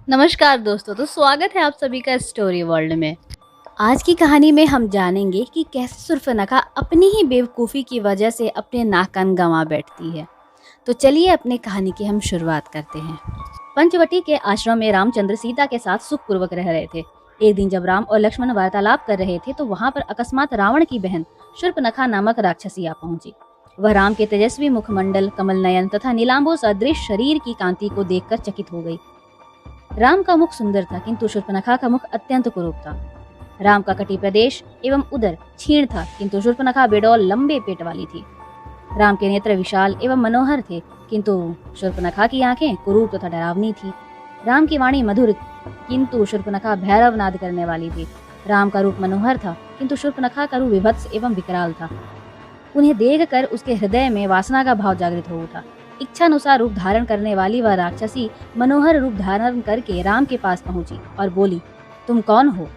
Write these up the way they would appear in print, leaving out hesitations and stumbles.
नमस्कार दोस्तों, तो स्वागत है आप सभी का स्टोरी वर्ल्ड में। आज की कहानी में हम जानेंगे कि कैसे शूर्पणखा अपनी ही बेवकूफ़ी की वजह से अपने नाक कान गंवा बैठती है। तो चलिए अपने कहानी की हम शुरुआत करते हैं। पंचवटी के आश्रम में रामचंद्र सीता के साथ सुखपूर्वक रह रहे थे। एक दिन जब राम और लक्ष्मण वार्तालाप कर रहे थे तो वहाँ पर अकस्मात रावण की बहन शूर्पणखा नामक राक्षसी आ पहुंची। वह राम के तेजस्वी मुखमंडल, कमल नयन तथा नीलांबो सदृश शरीर की कांति को देखकर चकित हो गई। राम का मुख सुंदर था, किंतु शूर्पणखा का मुख अत्यंत कुरूप था। राम का कटी प्रदेश एवं उदर क्षीण था, किंतु शूर्पणखा बेडौल लंबे पेट वाली थी। राम के नेत्र विशाल एवं मनोहर थे, किंतु शूर्पणखा की आंखें कुरूप तथा डरावनी थी। राम की वाणी मधुर, किंतु शूर्पणखा भैरव नाद करने वाली थी। राम का रूप मनोहर था, किंतु शूर्पणखा का रूप विभत्स एवं विकराल था। उन्हें देखकर उसके हृदय में वासना का भाव जागृत हो उठा। इच्छानुसार रूप धारण करने वाली वह राक्षसी मनोहर रूप धारण करके राम के पास पहुंची और बोली, तुम कौन हो?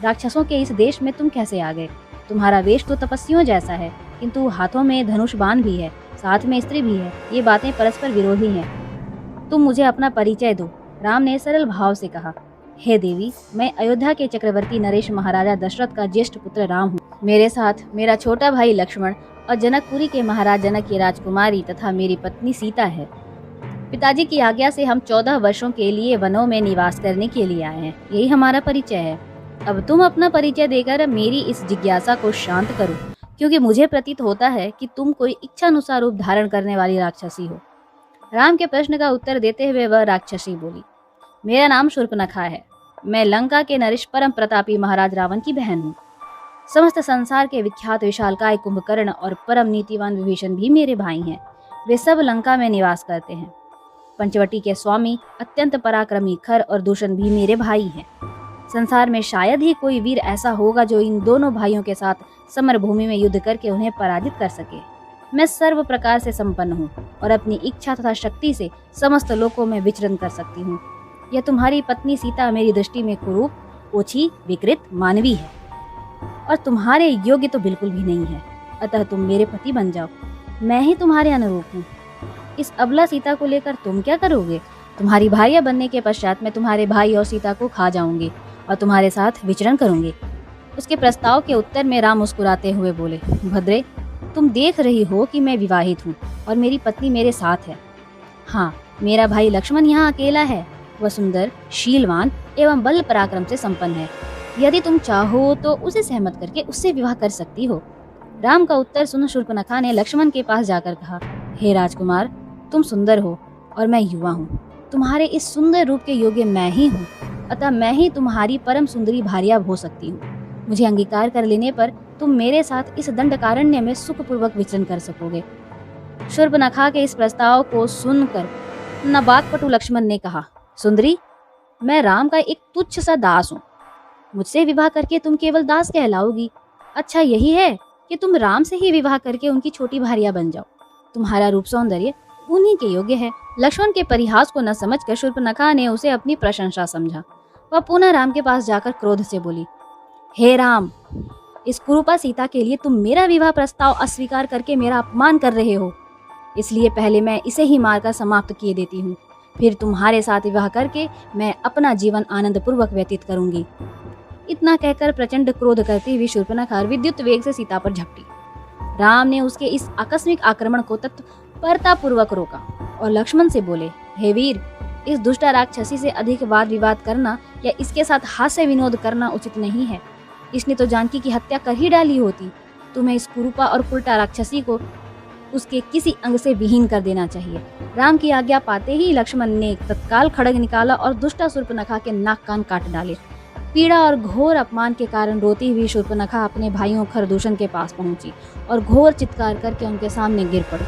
राक्षसों के इस देश में तुम कैसे आ गए? तुम्हारा वेश तो तपस्वियों जैसा है, किंतु हाथों में धनुष बाण भी है, साथ में स्त्री भी है। ये बातें परस्पर विरोधी हैं। तुम मुझे अपना परिचय दो। राम ने सरल भाव से कहा, हे देवी, मैं अयोध्या के चक्रवर्ती नरेश महाराजा दशरथ का ज्येष्ठ पुत्र राम हूँ। मेरे साथ मेरा छोटा भाई लक्ष्मण और जनकपुरी के महाराज जनक की राजकुमारी तथा मेरी पत्नी सीता है। पिताजी की आज्ञा से हम 14 वर्षों के लिए वनों में निवास करने के लिए आए हैं। यही हमारा परिचय है। अब तुम अपना परिचय देकर मेरी इस जिज्ञासा को शांत करो, क्योंकि मुझे प्रतीत होता है कि तुम कोई इच्छानुसार रूप धारण करने वाली राक्षसी हो। राम के प्रश्न का उत्तर देते हुए वह राक्षसी बोली, मेरा नाम शूर्पणखा है। मैं लंका के नरेश परम प्रतापी महाराज रावण की बहन हूँ। समस्त संसार के विख्यात विशालकाय कुंभकर्ण और परम नीतिवान विभीषण भी मेरे भाई हैं। वे सब लंका में निवास करते हैं। पंचवटी के स्वामी अत्यंत पराक्रमी खर और दूषण भी मेरे भाई हैं। संसार में शायद ही कोई वीर ऐसा होगा जो इन दोनों भाइयों के साथ समर भूमि में युद्ध करके उन्हें पराजित कर सके। मैं सर्व प्रकार से संपन्न हूँ और अपनी इच्छा तथा शक्ति से समस्त लोकों में विचरण कर सकती हूँ। यह तुम्हारी पत्नी सीता मेरी दृष्टि में कुरूप, ओछी, विकृत, मानवी है और तुम्हारे योग्य तो बिल्कुल भी नहीं है। अतः तुम मेरे पति बन जाओ, मैं ही तुम्हारे अनुरूप हूँ। इस अबला सीता को लेकर तुम क्या करोगे? तुम्हारी भार्या बनने के पश्चात मैं तुम्हारे भाई और सीता को खा जाऊंगी और तुम्हारे साथ विचरण करूंगी। उसके प्रस्ताव के उत्तर में राम मुस्कुराते हुए बोले, भद्रे, तुम देख रही हो कि मैं विवाहित हूँ और मेरी पत्नी मेरे साथ है। हाँ, मेरा भाई लक्ष्मण यहाँ अकेला है। वह सुंदर, शीलवान एवं बल पराक्रम से संपन्न है। यदि तुम चाहो तो उसे सहमत करके उससे विवाह कर सकती हो। राम का उत्तर सुन शूर्पणखा ने लक्ष्मण के पास जाकर कहा, हे राजकुमार, तुम सुंदर हो और मैं युवा हूँ। तुम्हारे इस सुंदर रूप के योग्य मैं ही हूँ, अतः मैं ही तुम्हारी परम सुंदरी भार्या हो सकती हूँ। मुझे अंगीकार कर लेने पर तुम मेरे साथ इस दंडकारण्य में सुखपूर्वक विचरण कर सकोगे। शूर्पणखा के इस प्रस्ताव को सुनकर नबाकपटु लक्ष्मण ने कहा, सुंदरी, मैं राम का एक तुच्छ सा दास हूँ। मुझसे विवाह करके तुम केवल दास कहलाओगी। अच्छा यही है कि तुम राम से ही विवाह करके उनकी छोटी भार्या बन जाओ। तुम्हारा रूप सौंदर्य उन्हीं के योग्य है। लक्ष्मण के परिहास को न समझकर शूर्पणखा ने उसे अपनी प्रशंसा समझा। वह पुनः राम के पास जाकर क्रोध से बोली, हे राम, इस कुरूपा सीता के लिए तुम मेरा विवाह प्रस्ताव अस्वीकार करके मेरा अपमान कर रहे हो। इसलिए पहले मैं इसे ही मारकर समाप्त किए देती हूँ, फिर तुम्हारे साथ विवाह करके मैं अपना जीवन आनंद पूर्वक व्यतीत करूंगी। इतना कहकर प्रचंड क्रोध करती हुई शूर्पणखा विद्युत वेग से सीता पर झपटी। राम ने उसके इस आकस्मिक आक्रमण को तत्परता पूर्वक रोका और लक्ष्मण से बोले, हे वीर, इस दुष्ट राक्षसी से अधिक वाद विवाद करना या इसके साथ हास्य विनोद करना उचित नहीं है। इसने तो जानकी की हत्या कर ही डाली होती। तुम्हें इस कुरूपा और उल्टा राक्षसी को उसके किसी अंग से विहीन कर देना चाहिए। राम की आज्ञा पाते ही लक्ष्मण ने तत्काल खड्ग निकाला और दुष्टा शूर्पणखा के नाक कान काट डाले। पीड़ा और घोर अपमान के कारण रोती हुई शूर्पणखा अपने भाइयों खरदूषण के पास पहुंची और घोर चित्कार करके उनके सामने गिर पड़ी।